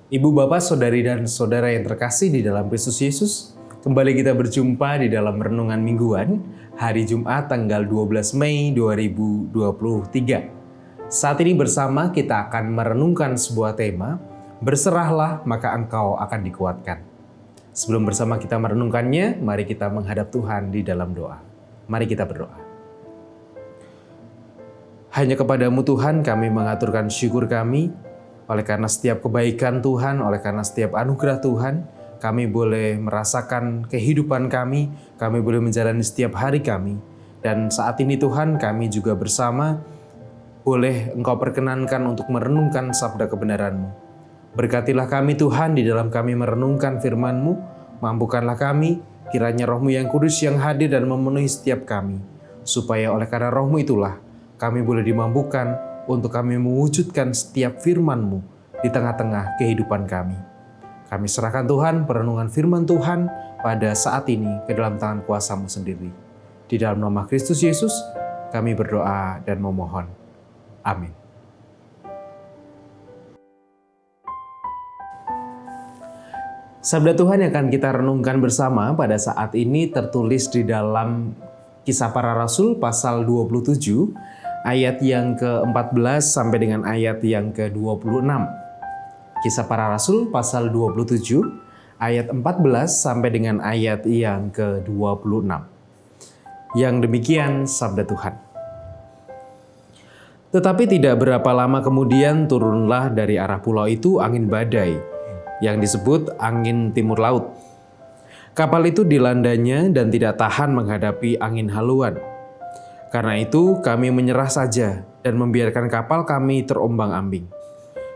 Ibu, Bapak, Saudari, dan Saudara yang terkasih di dalam Kristus Yesus, kembali kita berjumpa di dalam Renungan Mingguan, hari Jumat tanggal 12 Mei 2023. Saat ini bersama kita akan merenungkan sebuah tema, berserahlah maka engkau akan dikuatkan. Sebelum bersama kita merenungkannya, mari kita menghadap Tuhan di dalam doa. Mari kita berdoa. Hanya kepadamu Tuhan kami mengaturkan syukur kami, oleh karena setiap kebaikan Tuhan, oleh karena setiap anugerah Tuhan, kami boleh merasakan kehidupan kami boleh menjalani setiap hari kami. Dan saat ini Tuhan, kami juga bersama boleh Engkau perkenankan untuk merenungkan sabda kebenaran-Mu. Berkatilah kami Tuhan di dalam kami merenungkan firman-Mu, mampukanlah kami, kiranya Roh-Mu yang kudus yang hadir dan memenuhi setiap kami, supaya oleh karena Roh-Mu itulah kami boleh dimampukan untuk kami mewujudkan setiap firman-Mu di tengah-tengah kehidupan kami. Kami serahkan Tuhan perenungan firman Tuhan pada saat ini ke dalam tangan kuasa-Mu sendiri. Di dalam nama Kristus Yesus kami berdoa dan memohon. Amin. Sabda Tuhan yang akan kita renungkan bersama pada saat ini tertulis di dalam Kisah Para Rasul pasal 27 ayat yang ke-14 sampai dengan ayat yang ke-26. Kisah Para Rasul pasal 27 ayat 14 sampai dengan ayat yang ke-26. Yang demikian sabda Tuhan. Tetapi tidak berapa lama kemudian turunlah dari arah pulau itu angin badai yang disebut angin timur laut. Kapal itu dilandanya dan tidak tahan menghadapi angin haluan. Karena itu kami menyerah saja dan membiarkan kapal kami terombang-ambing.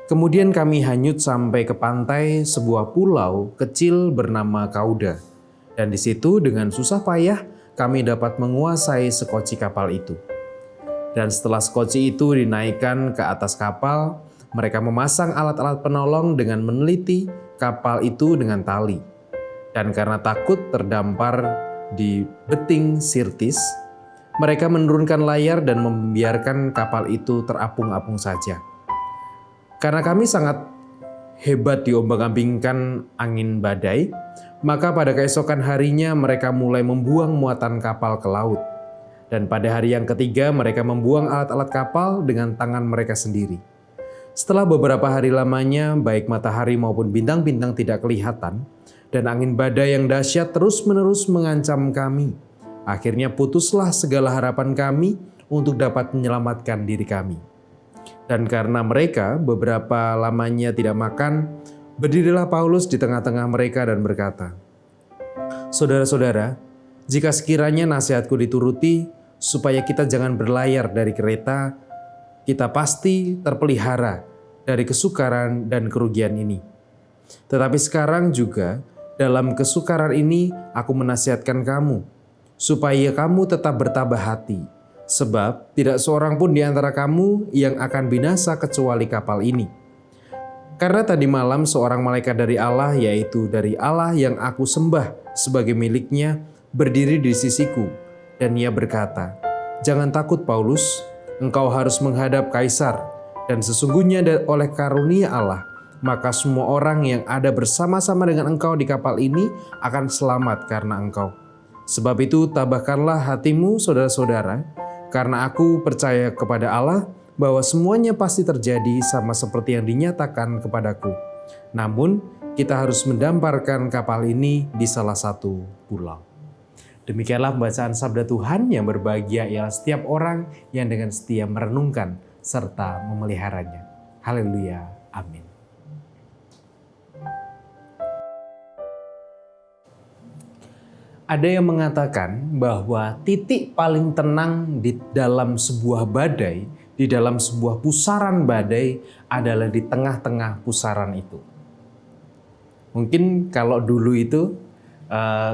Kemudian kami hanyut sampai ke pantai sebuah pulau kecil bernama Kauda. Dan di situ dengan susah payah kami dapat menguasai sekoci kapal itu. Dan setelah sekoci itu dinaikkan ke atas kapal, mereka memasang alat-alat penolong dengan meneliti kapal itu dengan tali. Dan karena takut terdampar di beting Sirtis, mereka menurunkan layar dan membiarkan kapal itu terapung-apung saja. Karena kami sangat hebat diombang-ambingkan angin badai, maka pada keesokan harinya mereka mulai membuang muatan kapal ke laut. Dan pada hari yang ketiga mereka membuang alat-alat kapal dengan tangan mereka sendiri. Setelah beberapa hari lamanya, baik matahari maupun bintang-bintang tidak kelihatan, dan angin badai yang dahsyat terus-menerus mengancam kami. Akhirnya putuslah segala harapan kami untuk dapat menyelamatkan diri kami. Dan karena mereka beberapa lamanya tidak makan, berdirilah Paulus di tengah-tengah mereka dan berkata, "Saudara-saudara, jika sekiranya nasihatku dituruti, supaya kita jangan berlayar dari kereta, kita pasti terpelihara dari kesukaran dan kerugian ini. Tetapi sekarang juga dalam kesukaran ini aku menasihatkan kamu, supaya kamu tetap bertabah hati, sebab tidak seorang pun di antara kamu yang akan binasa kecuali kapal ini. Karena tadi malam seorang malaikat dari Allah, yaitu dari Allah yang aku sembah sebagai miliknya, berdiri di sisiku, dan ia berkata, 'Jangan takut Paulus, engkau harus menghadap Kaisar, dan sesungguhnya oleh karunia Allah, maka semua orang yang ada bersama-sama dengan engkau di kapal ini akan selamat karena engkau. Sebab itu tabahkanlah hatimu saudara-saudara, karena aku percaya kepada Allah bahwa semuanya pasti terjadi sama seperti yang dinyatakan kepadaku. Namun kita harus mendamparkan kapal ini di salah satu pulau.'" Demikianlah pembacaan sabda Tuhan. Yang berbahagia ialah setiap orang yang dengan setia merenungkan serta memeliharanya. Haleluya. Amin. Ada yang mengatakan bahwa titik paling tenang di dalam sebuah badai, di dalam sebuah pusaran badai adalah di tengah-tengah pusaran itu. Mungkin kalau dulu itu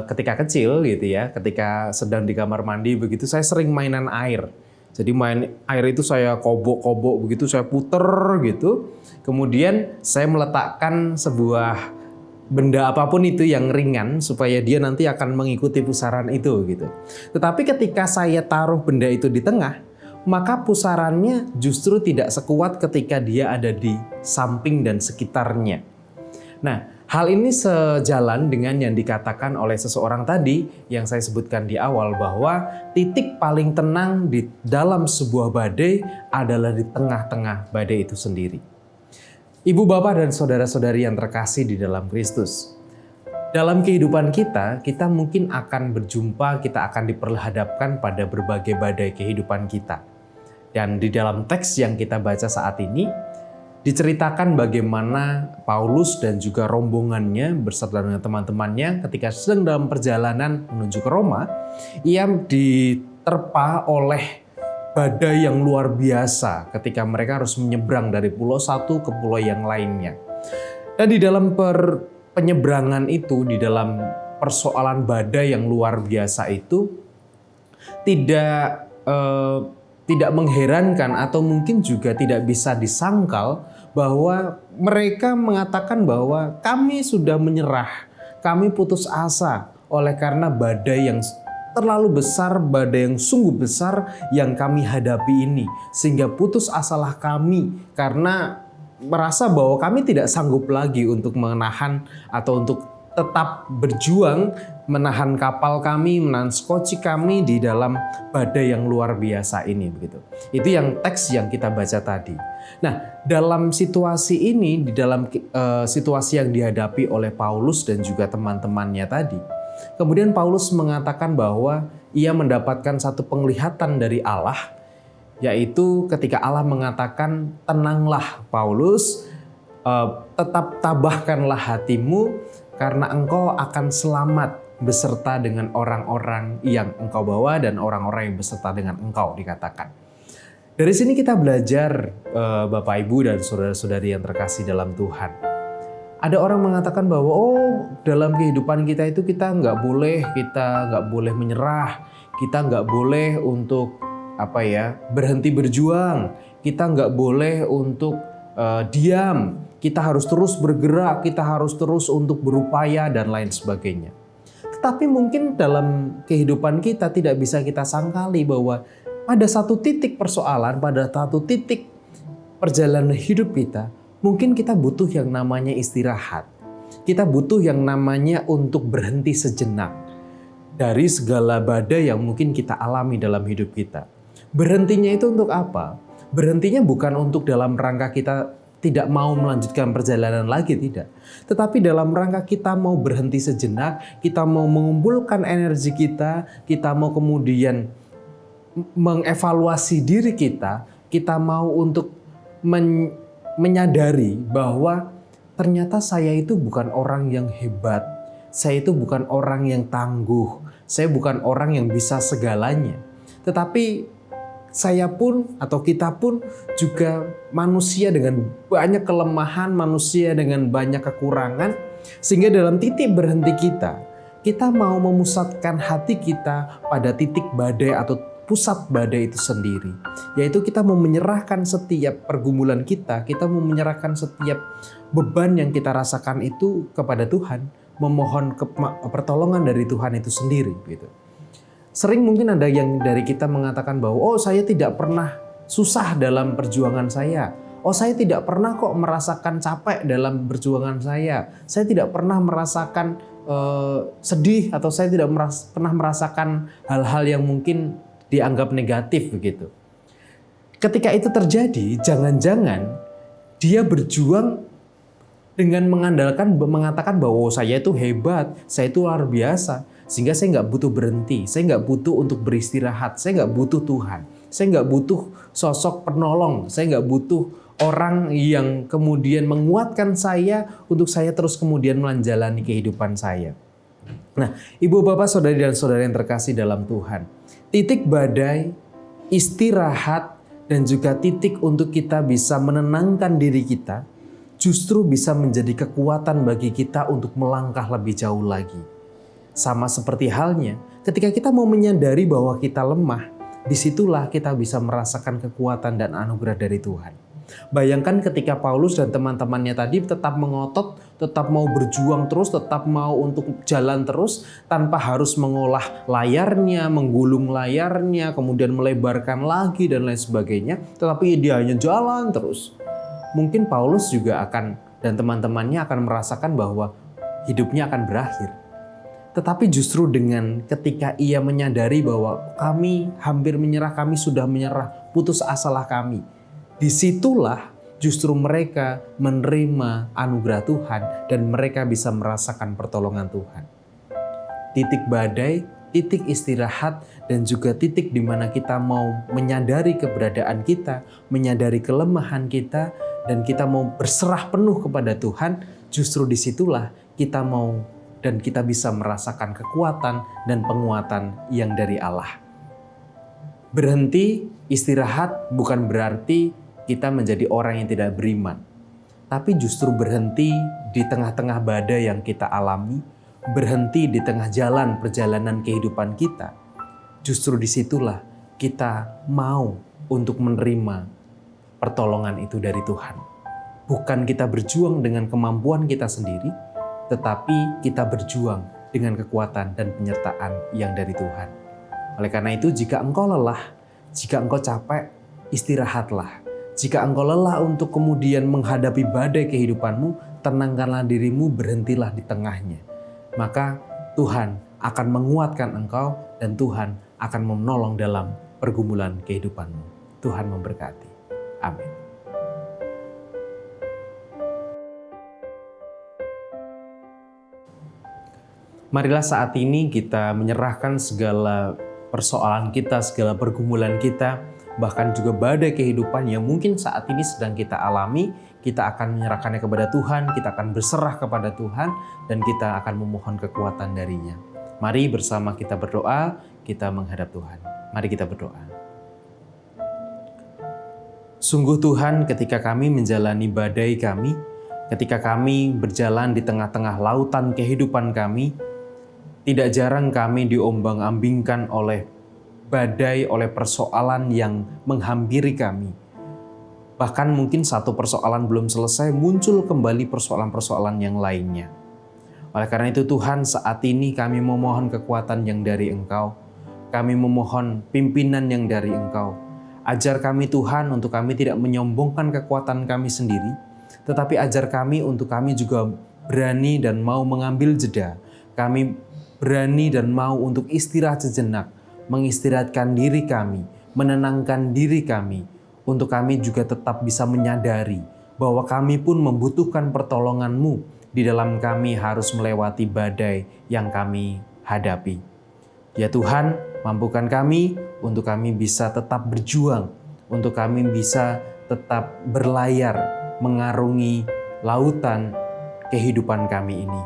ketika kecil gitu ya, ketika sedang di kamar mandi begitu, saya sering mainan air. Jadi main air itu saya kobok-kobok begitu, saya puter gitu. Kemudian saya meletakkan sebuah benda apapun itu yang ringan supaya dia nanti akan mengikuti pusaran itu gitu. Tetapi ketika saya taruh benda itu di tengah, maka pusarannya justru tidak sekuat ketika dia ada di samping dan sekitarnya. Nah, hal ini sejalan dengan yang dikatakan oleh seseorang tadi yang saya sebutkan di awal, bahwa titik paling tenang di dalam sebuah badai adalah di tengah-tengah badai itu sendiri. Ibu, bapak, dan saudara-saudari yang terkasih di dalam Kristus. Dalam kehidupan kita, kita mungkin akan berjumpa, kita akan diperhadapkan pada berbagai badai kehidupan kita. Dan di dalam teks yang kita baca saat ini, diceritakan bagaimana Paulus dan juga rombongannya beserta dengan teman-temannya ketika sedang dalam perjalanan menuju ke Roma, ia diterpa oleh badai yang luar biasa ketika mereka harus menyeberang dari pulau satu ke pulau yang lainnya. Dan di dalam penyeberangan itu, di dalam persoalan badai yang luar biasa itu, tidak mengherankan atau mungkin juga tidak bisa disangkal bahwa mereka mengatakan bahwa kami sudah menyerah, kami putus asa oleh karena badai yang terlalu besar, badai yang sungguh besar yang kami hadapi ini. Sehingga putus asalah kami karena merasa bahwa kami tidak sanggup lagi untuk menahan atau untuk tetap berjuang menahan kapal kami, menahan skoci kami di dalam badai yang luar biasa ini, begitu. Itu yang teks yang kita baca tadi. Nah, dalam situasi ini, di dalam situasi yang dihadapi oleh Paulus dan juga teman-temannya tadi, kemudian Paulus mengatakan bahwa ia mendapatkan satu penglihatan dari Allah, yaitu ketika Allah mengatakan, "Tenanglah Paulus, tetap tabahkanlah hatimu, karena engkau akan selamat beserta dengan orang-orang yang engkau bawa dan orang-orang yang beserta dengan engkau," dikatakan. Dari sini kita belajar, Bapak, Ibu, dan saudara-saudari yang terkasih dalam Tuhan. Ada orang mengatakan bahwa dalam kehidupan kita itu kita nggak boleh menyerah, kita nggak boleh untuk berhenti berjuang, kita nggak boleh untuk diam, kita harus terus bergerak, kita harus terus untuk berupaya dan lain sebagainya. Tetapi mungkin dalam kehidupan kita tidak bisa kita sangkali bahwa pada satu titik persoalan, pada satu titik perjalanan hidup kita, mungkin kita butuh yang namanya istirahat. Kita butuh yang namanya untuk berhenti sejenak dari segala badai yang mungkin kita alami dalam hidup kita. Berhentinya itu untuk apa? Berhentinya bukan untuk dalam rangka kita tidak mau melanjutkan perjalanan lagi, tidak. Tetapi dalam rangka kita mau berhenti sejenak, kita mau mengumpulkan energi kita mau kemudian mengevaluasi diri kita mau untuk menyadari bahwa ternyata saya itu bukan orang yang hebat, saya itu bukan orang yang tangguh, saya bukan orang yang bisa segalanya. Tetapi saya pun atau kita pun juga manusia dengan banyak kelemahan, manusia dengan banyak kekurangan. Sehingga dalam titik berhenti kita mau memusatkan hati kita pada titik badai atau pusat badai itu sendiri. Yaitu kita mau menyerahkan setiap pergumulan kita mau menyerahkan setiap beban yang kita rasakan itu kepada Tuhan, memohon pertolongan dari Tuhan itu sendiri, gitu. Sering mungkin ada yang dari kita mengatakan bahwa saya tidak pernah susah dalam perjuangan saya. Saya tidak pernah kok merasakan capek dalam perjuangan saya. Saya tidak pernah merasakan sedih atau saya tidak pernah merasakan hal-hal yang mungkin dianggap negatif begitu. Ketika itu terjadi, jangan-jangan dia berjuang dengan mengatakan bahwa saya itu hebat, saya itu luar biasa. Sehingga saya nggak butuh berhenti, saya nggak butuh untuk beristirahat, saya nggak butuh Tuhan, saya nggak butuh sosok penolong, saya nggak butuh orang yang kemudian menguatkan saya untuk saya terus kemudian menjalani kehidupan saya. Nah, Ibu, Bapak, Saudari, dan Saudara yang terkasih dalam Tuhan, titik badai, istirahat, dan juga titik untuk kita bisa menenangkan diri kita justru bisa menjadi kekuatan bagi kita untuk melangkah lebih jauh lagi. Sama seperti halnya ketika kita mau menyadari bahwa kita lemah, disitulah kita bisa merasakan kekuatan dan anugerah dari Tuhan. Bayangkan ketika Paulus dan teman-temannya tadi tetap mengotot, tetap mau berjuang terus, tetap mau untuk jalan terus tanpa harus mengolah layarnya, menggulung layarnya, kemudian melebarkan lagi dan lain sebagainya. Tetapi dia hanya jalan terus. Mungkin Paulus juga akan dan teman-temannya akan merasakan bahwa hidupnya akan berakhir. Tetapi justru dengan ketika ia menyadari bahwa kami hampir menyerah, kami sudah menyerah, putus asalah kami. Disitulah justru mereka menerima anugerah Tuhan dan mereka bisa merasakan pertolongan Tuhan. Titik badai, titik istirahat, dan juga titik di mana kita mau menyadari keberadaan kita, menyadari kelemahan kita, dan kita mau berserah penuh kepada Tuhan, justru disitulah kita mau dan kita bisa merasakan kekuatan dan penguatan yang dari Allah. Berhenti, istirahat bukan berarti kita menjadi orang yang tidak beriman, tapi justru berhenti di tengah-tengah badai yang kita alami, berhenti di tengah jalan perjalanan kehidupan kita. Justru disitulah kita mau untuk menerima pertolongan itu dari Tuhan. Bukan kita berjuang dengan kemampuan kita sendiri, tetapi kita berjuang dengan kekuatan dan penyertaan yang dari Tuhan. Oleh karena itu, jika engkau lelah, jika engkau capek, istirahatlah. Jika engkau lelah untuk kemudian menghadapi badai kehidupanmu, tenangkanlah dirimu, berhentilah di tengahnya. Maka Tuhan akan menguatkan engkau dan Tuhan akan menolong dalam pergumulan kehidupanmu. Tuhan memberkati. Amin. Marilah saat ini kita menyerahkan segala persoalan kita, segala pergumulan kita, bahkan juga badai kehidupan yang mungkin saat ini sedang kita alami. Kita akan menyerahkannya kepada Tuhan, kita akan berserah kepada Tuhan, dan kita akan memohon kekuatan darinya. Mari bersama kita berdoa, kita menghadap Tuhan. Mari kita berdoa. Sungguh Tuhan, ketika kami menjalani badai kami, ketika kami berjalan di tengah-tengah lautan kehidupan kami, tidak jarang kami diombang-ambingkan oleh badai, oleh persoalan yang menghampiri kami. Bahkan mungkin satu persoalan belum selesai, muncul kembali persoalan-persoalan yang lainnya. Oleh karena itu Tuhan, saat ini kami memohon kekuatan yang dari Engkau. Kami memohon pimpinan yang dari Engkau. Ajar kami Tuhan untuk kami tidak menyombongkan kekuatan kami sendiri, tetapi ajar kami untuk kami juga berani dan mau mengambil jeda. Kami berani dan mau untuk istirahat sejenak, mengistirahatkan diri kami, menenangkan diri kami, untuk kami juga tetap bisa menyadari bahwa kami pun membutuhkan pertolongan-Mu di dalam kami harus melewati badai yang kami hadapi. Ya Tuhan, mampukan kami untuk kami bisa tetap berjuang, untuk kami bisa tetap berlayar mengarungi lautan kehidupan kami ini.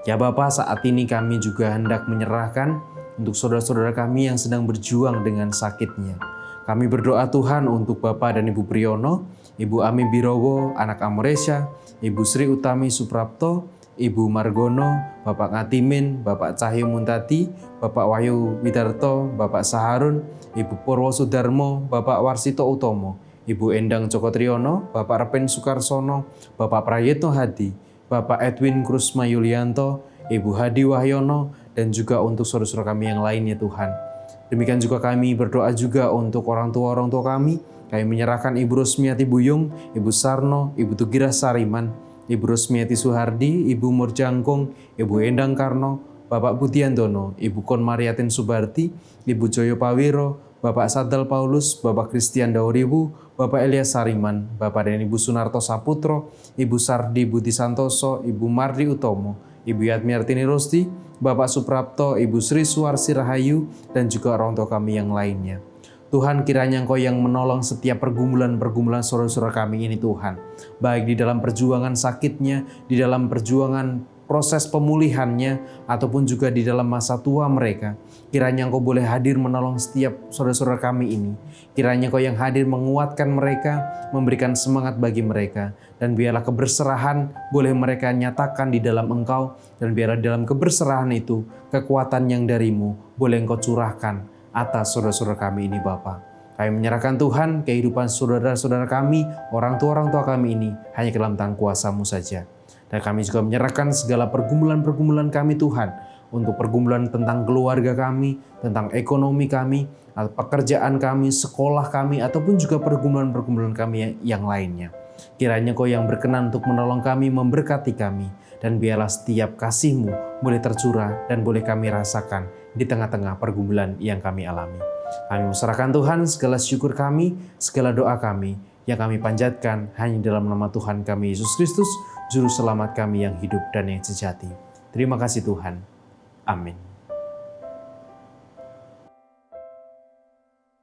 Ya Bapa, saat ini kami juga hendak menyerahkan untuk saudara-saudara kami yang sedang berjuang dengan sakitnya. Kami berdoa Tuhan untuk Bapak dan Ibu Priyono, Ibu Ami Birowo, anak Amoresya, Ibu Sri Utami Suprapto, Ibu Margono, Bapak Ngatimin, Bapak Cahyo Muntati, Bapak Wahyu Widarto, Bapak Saharun, Ibu Purwo Sudarmo, Bapak Warsito Utomo, Ibu Endang Joko Triyono, Bapak Repen Sukarsono, Bapak Prayetno Hadi, Bapak Edwin Krusma Yulianto, Ibu Hadi Wahyono, dan juga untuk saudara-saudara kami yang lainnya Tuhan. Demikian juga kami berdoa juga untuk orang tua kami. Kami menyerahkan Ibu Rusmiati Buyung, Ibu Sarno, Ibu Tugira Sariman, Ibu Rusmiati Suhardi, Ibu Murjangkung, Ibu Endang Karno, Bapak Budiandono, Ibu Kon Mariatin Subarti, Ibu Joyo Pawiro, Bapak Sadal Paulus, Bapak Christian Dauribu, Bapak Elias Sariman, Bapak dan Ibu Sunarto Saputro, Ibu Sardi Budi Santoso, Ibu Mardi Utomo, Ibu Yatmiartini Rosti, Bapak Suprapto, Ibu Sri Suarsi Rahayu, dan juga orang tua kami yang lainnya. Tuhan, kiranya Engkau yang menolong setiap pergumulan-pergumulan saudara-saudara kami ini Tuhan. Baik di dalam perjuangan sakitnya, di dalam perjuangan proses pemulihannya, ataupun juga di dalam masa tua mereka. Kiranya Engkau boleh hadir menolong setiap saudara-saudara kami ini. Kiranya Engkau yang hadir menguatkan mereka, memberikan semangat bagi mereka. Dan biarlah keberserahan boleh mereka nyatakan di dalam Engkau. Dan biarlah dalam keberserahan itu, kekuatan yang darimu boleh Engkau curahkan atas saudara-saudara kami ini Bapa. Kami menyerahkan Tuhan kehidupan saudara-saudara kami, orang tua kami ini hanya ke dalam tangan kuasa-Mu saja. Dan kami juga menyerahkan segala pergumulan-pergumulan kami Tuhan, untuk pergumulan tentang keluarga kami, tentang ekonomi kami, pekerjaan kami, sekolah kami, ataupun juga pergumulan-pergumulan kami yang lainnya. Kiranya Kau yang berkenan untuk menolong kami, memberkati kami, dan biarlah setiap kasih-Mu boleh tercurah dan boleh kami rasakan di tengah-tengah pergumulan yang kami alami. Kami serahkan Tuhan segala syukur kami, segala doa kami, yang kami panjatkan hanya dalam nama Tuhan kami Yesus Kristus, Juru Selamat kami yang hidup dan yang sejati. Terima kasih Tuhan. Amin.